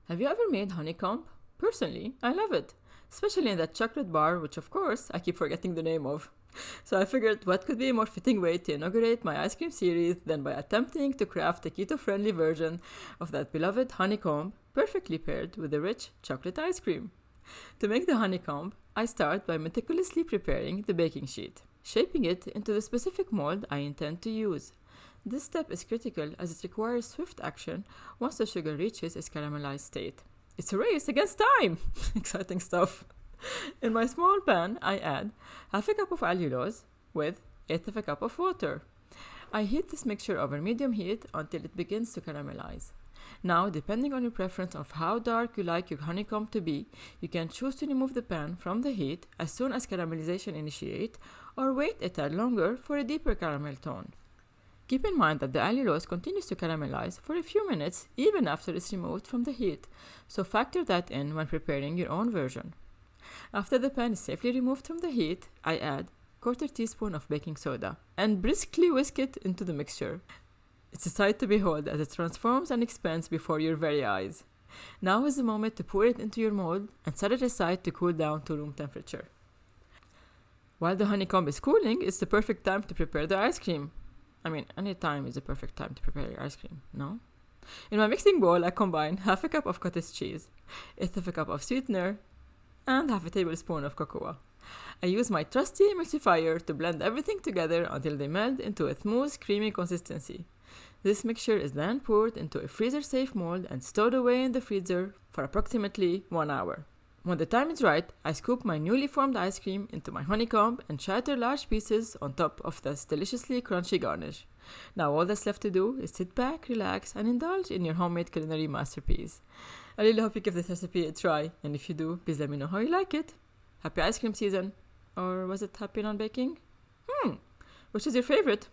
Have you ever made honeycomb? Personally, I love it, especially in that chocolate bar, which of course I keep forgetting the name of. So I figured what could be a more fitting way to inaugurate my ice cream series than by attempting to craft a keto-friendly version of that beloved honeycomb, perfectly paired with a rich chocolate ice cream. To make the honeycomb, I start by meticulously preparing the baking sheet, shaping it into the specific mold I intend to use. This step is critical as it requires swift action once the sugar reaches its caramelized state. It's a race against time! Exciting stuff. In my small pan, I add half a cup of allulose with 1/8 of a cup of water. I heat this mixture over medium heat until it begins to caramelize. Now, depending on your preference of how dark you like your honeycomb to be, you can choose to remove the pan from the heat as soon as caramelization initiates or wait a tad longer for a deeper caramel tone. Keep in mind that the allulose continues to caramelize for a few minutes even after it's removed from the heat, so factor that in when preparing your own version. After the pan is safely removed from the heat, I add 1/4 teaspoon of baking soda and briskly whisk it into the mixture. It's a sight to behold as it transforms and expands before your very eyes. Now is the moment to pour it into your mold and set it aside to cool down to room temperature. While the honeycomb is cooling, it's the perfect time to prepare the ice cream. I mean, any time is the perfect time to prepare your ice cream, no? In my mixing bowl, I combine half a cup of cottage cheese, 1/8 of a cup of sweetener, and half a tablespoon of cocoa. I use my trusty emulsifier to blend everything together until they meld into a smooth, creamy consistency. This mixture is then poured into a freezer-safe mold and stowed away in the freezer for approximately 1 hour. When the time is right, I scoop my newly formed ice cream into my honeycomb and shatter large pieces on top of this deliciously crunchy garnish. Now all that's left to do is sit back, relax, and indulge in your homemade culinary masterpiece. I really hope you give this recipe a try, and if you do, please let me know how you like it. Happy ice cream season! Or was it happy non-baking? Which is your favorite?